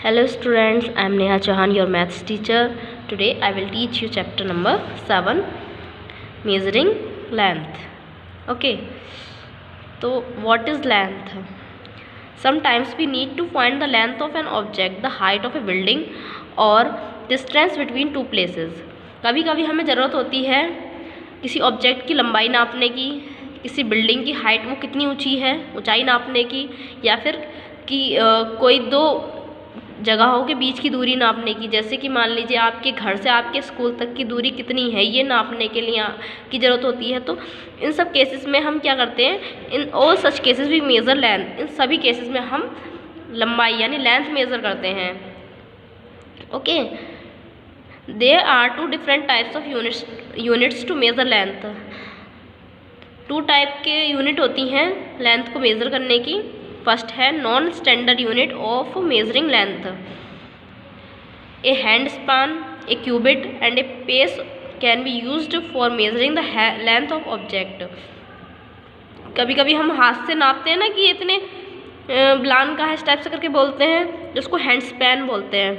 Hello students, I am Neha Chauhan, your maths teacher. Today I will teach you chapter number 7, measuring length. Okay, so what is length? Sometimes we need to find the length of an object, the height of a building or distance between two places. कभी कभी हमें ज़रूरत होती है किसी object की लंबाई नापने की, किसी बिल्डिंग की हाइट वो कितनी ऊंची है ऊंचाई नापने की, या फिर कि कोई दो जगहों के बीच की दूरी नापने की। जैसे कि मान लीजिए आपके घर से आपके स्कूल तक की दूरी कितनी है, ये नापने के लिए की ज़रूरत होती है। तो इन सब केसेस में हम क्या करते हैं, in all such cases we measure length. इन सभी केसेस में हम लंबाई यानी लेंथ मेज़र करते हैं। Okay, there are two different types of units to measure length. Two type के यूनिट होती हैं लेंथ को मेज़र करने की। फर्स्ट है non standard unit of measuring length. A hand span, a cubit and a pace can be used for measuring the length of object. कभी कभी हम हाथ से नापते हैं ना कि इतने ब्लान का है, इस टाइप से करके बोलते हैं, जिसको हैंड स्पैन बोलते हैं।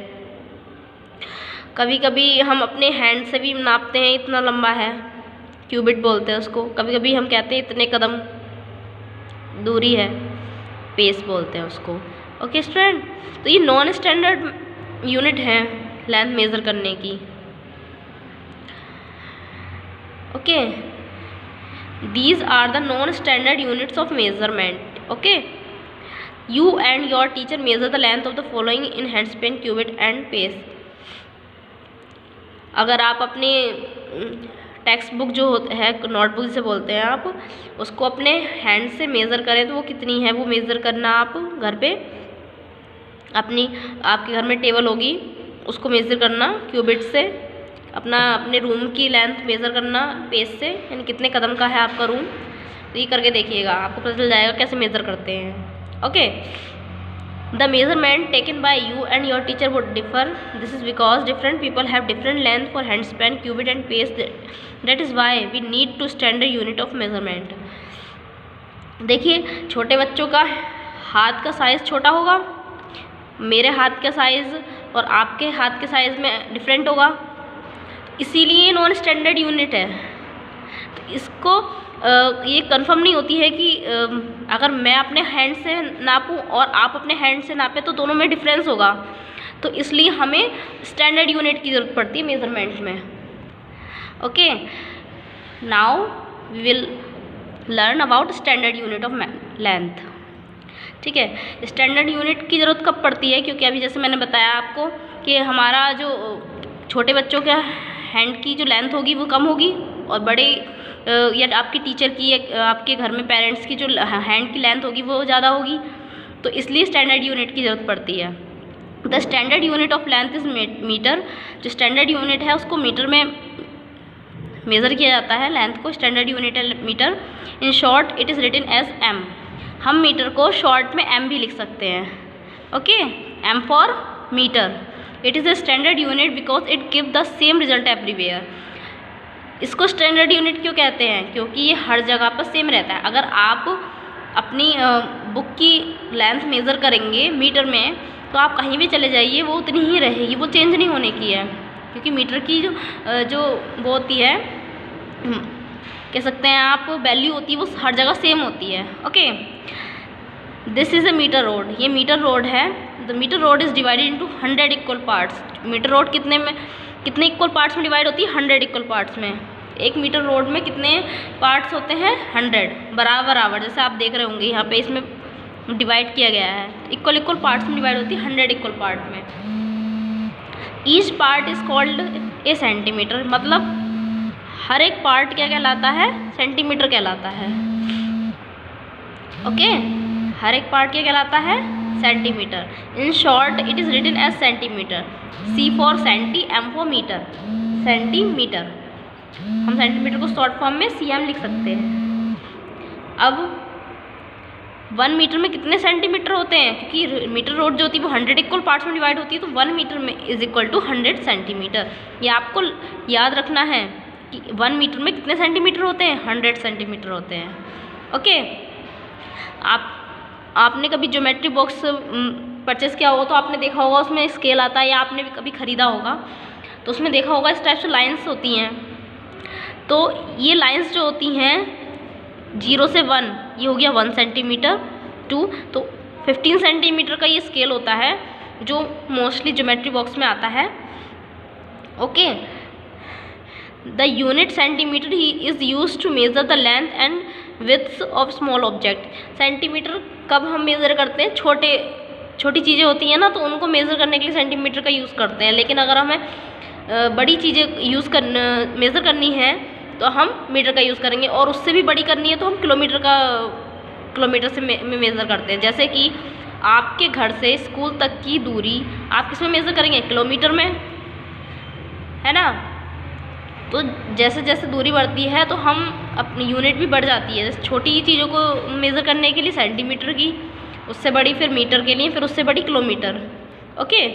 कभी कभी हम अपने हैंड से भी नापते हैं, इतना लंबा है, क्यूबिट बोलते हैं उसको। कभी कभी हम कहते हैं इतने कदम दूरी है, पेस बोलते हैं उसको। ओके स्टूडेंट, तो ये नॉन स्टैंडर्ड यूनिट है लेंथ मेज़र करने की। Okay, these are the non standard units of measurement. Okay, you and your teacher measure the length of the following in handspan, cubit and pace. अगर आप अपने text book जो है, notebook जिसे बोलते हैं आप, उसको अपने हैंड से मेज़र करें तो वो कितनी है वो मेज़र करना। आप घर पे आपके घर में टेबल होगी, उसको मेज़र करना क्यूबिट से। अपने रूम की लेंथ मेज़र करना पेस से, यानी कितने कदम का है आपका रूम। तो ये करके देखिएगा, आपको पता चल जाएगा कैसे मेज़र करते हैं। Okay, the measurement taken by you and your teacher would differ. This is because different people have different length for handspan, cubit and pace. That is why we need to standard unit of measurement. देखिए, छोटे बच्चों का हाथ का size छोटा होगा, मेरे हाथ का साइज़ और आपके हाथ के साइज़ में डिफरेंट होगा, इसीलिए नॉन स्टैंडर्ड यूनिट है। तो इसको ये कंफर्म नहीं होती है कि अगर मैं अपने हैंड से नापूं और आप अपने हैंड से नापें तो दोनों में डिफरेंस होगा। तो इसलिए हमें स्टैंडर्ड यूनिट की ज़रूरत पड़ती है मेजरमेंट में। Okay, now we will learn about standard unit of length. ठीक है, स्टैंडर्ड यूनिट की ज़रूरत कब पड़ती है, क्योंकि अभी जैसे मैंने बताया आपको कि हमारा जो छोटे बच्चों का हैंड की जो लेंथ होगी वो कम होगी, और बड़े या आपकी टीचर की या आपके घर में पेरेंट्स की जो हैंड की लेंथ होगी वो ज़्यादा होगी। तो इसलिए स्टैंडर्ड यूनिट की ज़रूरत पड़ती है। The standard unit of length is metre. जो स्टैंडर्ड यूनिट है उसको मीटर में मेज़र किया जाता है, लेंथ को। स्टैंडर्ड यूनिट है metre. In short it is written as M. हम मीटर को शॉर्ट में एम भी लिख सकते हैं। Okay, M for metre. It is a standard unit because it give the same result everywhere. इसको स्टैंडर्ड यूनिट क्यों कहते हैं, क्योंकि ये हर जगह पर सेम रहता है। अगर आप अपनी बुक की लेंथ मेज़र करेंगे मीटर में तो आप कहीं भी चले जाइए वो उतनी ही रहेगी, वो चेंज नहीं होने की है। क्योंकि मीटर की जो वो होती है, कह सकते हैं आप, वैल्यू होती है वो हर जगह सेम होती है। Okay, this is a metre road. ये मीटर रोड है। The metre road is divided into 100 equal parts. Metre road कितने इक्वल पार्ट्स में डिवाइड होती है? 100 इक्वल पार्ट्स में। एक मीटर रोड में कितने पार्ट्स होते हैं? 100 बराबर। जैसे आप देख रहे होंगे यहाँ पे इसमें डिवाइड किया गया है, इक्वल पार्ट्स में डिवाइड होती है 100 इक्वल पार्ट में। Each part is called a centimetre. मतलब हर एक पार्ट क्या कहलाता है? सेंटीमीटर कहलाता है। ओके, हर एक पार्ट क्या कहलाता है? Centimetre. In short it is written as centimetre. C for centi, M for metre. Centimetre, हम सेंटीमीटर को शॉर्ट फॉर्म में सीएम लिख सकते हैं। अब 1 मीटर में कितने सेंटीमीटर होते हैं? क्योंकि मीटर रोड जो होती है वो 100 इक्वल पार्ट्स में डिवाइड होती है, तो 1 मीटर में इज इक्वल टू 100 सेंटीमीटर। ये आपको याद रखना है कि 1 मीटर में कितने सेंटीमीटर होते हैं? 100 सेंटीमीटर होते हैं। ओके, आपने कभी ज्योमेट्री बॉक्स परचेस किया होगा तो आपने देखा होगा उसमें स्केल आता है, या आपने भी कभी ख़रीदा होगा तो उसमें देखा होगा इस टाइप से लाइंस होती हैं। तो ये लाइंस जो होती हैं 0 से 1, ये हो गया 1 सेंटीमीटर, 2, तो 15 सेंटीमीटर का ये स्केल होता है जो मोस्टली ज्योमेट्री बॉक्स में आता है। ओके, द यूनिट सेंटीमीटर ही is use to measure the length and width of small object. Centimetre कब हम मेज़र करते हैं, छोटी चीज़ें होती हैं ना, तो उनको मेज़र करने के लिए सेंटीमीटर का यूज़ करते हैं। लेकिन अगर हमें बड़ी चीज़ें मेज़र करनी है तो हम मीटर का यूज़ करेंगे, और उससे भी बड़ी करनी है तो हम किलोमीटर से मेज़र करते हैं। जैसे कि आपके घर से स्कूल तक की दूरी आप किस में मेज़र करेंगे, किलोमीटर में, है ना। तो जैसे जैसे दूरी बढ़ती है तो हम अपनी यूनिट भी बढ़ जाती है। जैसे छोटी चीज़ों को मेज़र करने के लिए सेंटीमीटर की, उससे बड़ी फिर मीटर के लिए, फिर उससे बड़ी किलोमीटर। ओके,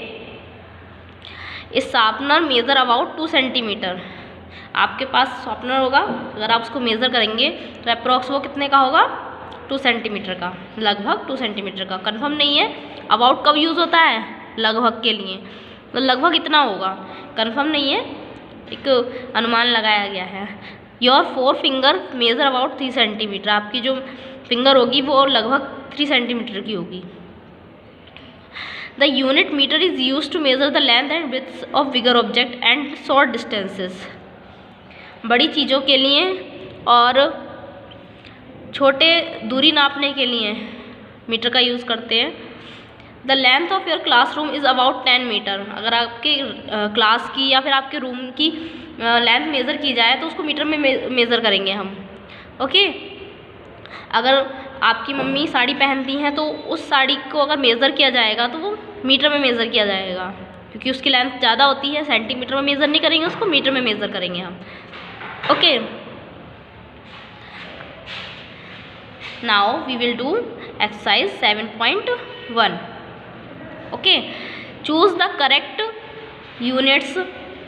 इस शार्पनर मेज़र अबाउट 2 सेंटीमीटर। आपके पास शार्पनर होगा, अगर आप उसको मेज़र करेंगे तो अप्रॉक्स वो कितने का होगा, 2 सेंटीमीटर का, लगभग 2 सेंटीमीटर का। कंफर्म नहीं है अबाउट कब यूज़ होता है, लगभग के लिए, तो लगभग इतना होगा, कंफर्म नहीं है, एक अनुमान लगाया गया है। Your 4 finger measure about 3 centimetre. आपकी जो फिंगर होगी वो लगभग 3 सेंटीमीटर की होगी। The unit metre is use to measure the length and width of bigger object and short distances. बड़ी चीज़ों के लिए और छोटे दूरी नापने के लिए मीटर का यूज़ करते हैं। The length of your classroom is about 10 metre. अगर आपके क्लास की या फिर आपके रूम की लेंथ मेज़र की जाए तो उसको मीटर में मेज़र करेंगे हम। ओके, अगर आपकी मम्मी साड़ी पहनती हैं तो उस साड़ी को अगर मेज़र किया जाएगा तो वो मीटर में मेज़र किया जाएगा, क्योंकि उसकी लेंथ ज़्यादा होती है। सेंटीमीटर में मेज़र नहीं करेंगे उसको, मीटर में मेज़र करेंगे हम। Okay, now we will do exercise 7.1. Okay, choose the correct units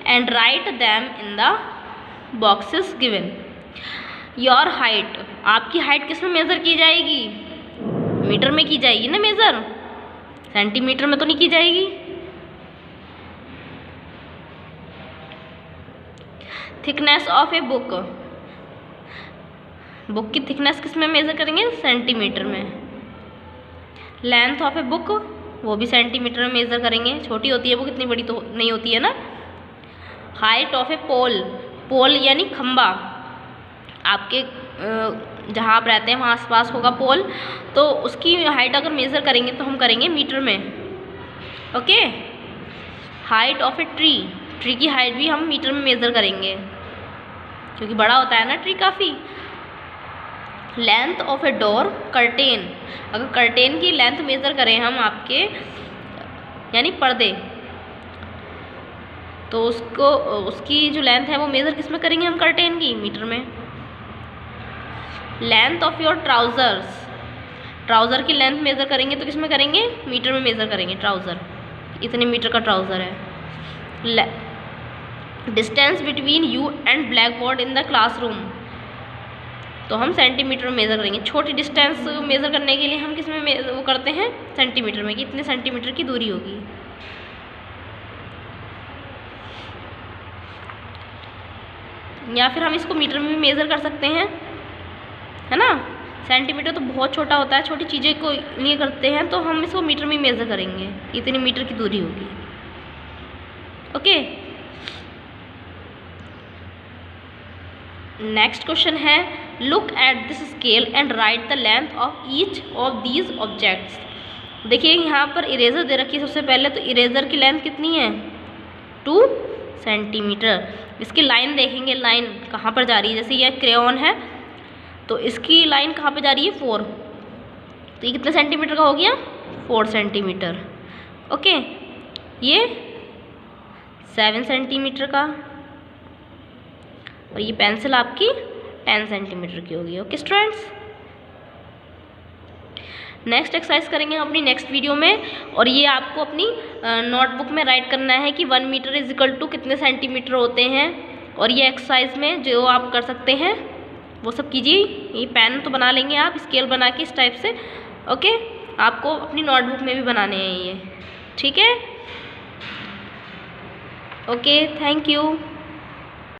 and write them in the boxes given. Your height, आपकी हाइट किस में मेज़र की जाएगी, मीटर में की जाएगी ना मेज़र, सेंटीमीटर में तो नहीं की जाएगी। Thickness of a book, book की थिकनेस किस में मेज़र करेंगे, सेंटीमीटर में। लेंथ ऑफ ए बुक, वो भी सेंटीमीटर में मेज़र करेंगे, छोटी होती है वो, कितनी बड़ी तो नहीं होती है ना। हाइट ऑफ ए पोल, पोल यानी खंबा, आपके जहाँ आप रहते हैं वहाँ आसपास होगा पोल, तो उसकी हाइट अगर मेज़र करेंगे तो हम करेंगे मीटर में। Okay, height of a tree, tree की हाइट भी हम मीटर में मेज़र करेंगे क्योंकि बड़ा होता है ना ट्री काफ़ी। Length of a door, curtain, अगर कर्टेन की लेंथ मेज़र करें हम आपके यानी पर्दे, तो उसकी जो लेंथ है वो मेज़र किस में करेंगे हम, कर्टेन की, मीटर में। Length of your trousers, trouser की लेंथ मेज़र करेंगे तो किस में करेंगे, मीटर में मेज़र करेंगे। ट्राउज़र इतने मीटर का ट्राउज़र है। Distance between you and black board in the classroom, तो हम सेंटीमीटर में मेज़र करेंगे। छोटी डिस्टेंस मेज़र करने के लिए हम किस में वो करते हैं, सेंटीमीटर में, कि इतने सेंटीमीटर की दूरी होगी। या फिर हम इसको मीटर में भी मेज़र कर सकते हैं, है ना। सेंटीमीटर तो बहुत छोटा होता है, छोटी चीज़ें को लिए करते हैं, तो हम इसको मीटर में मेज़र करेंगे, इतनी मीटर की दूरी होगी। ओके, नेक्स्ट क्वेश्चन है, look at this scale and right the length of each of these objects. देखिए यहाँ पर इरेज़र दे रखी है सबसे पहले, तो इरेज़र की लेंथ कितनी है, 2 सेंटीमीटर। इसकी लाइन देखेंगे, लाइन कहाँ पर जा रही है, जैसे ये क्रेयॉन है तो इसकी लाइन कहाँ पे जा रही है, 4, तो ये कितने सेंटीमीटर का हो गया, 4 सेंटीमीटर। ओके, ये 7 सेंटीमीटर का, और ये पेंसिल आपकी 10 सेंटीमीटर की होगी। ओके स्टूडेंट्स, नेक्स्ट एक्सरसाइज करेंगे हम अपनी नेक्स्ट वीडियो में, और ये आपको अपनी नोटबुक में राइट करना है कि 1 मीटर इज इक्वल टू कितने सेंटीमीटर होते हैं। और ये एक्सरसाइज में जो आप कर सकते हैं वो सब कीजिए। ये पेन तो बना लेंगे आप, स्केल बना के इस टाइप से। ओके, आपको अपनी नोटबुक में भी बनाने हैं ये, ठीक है। Okay, thank you.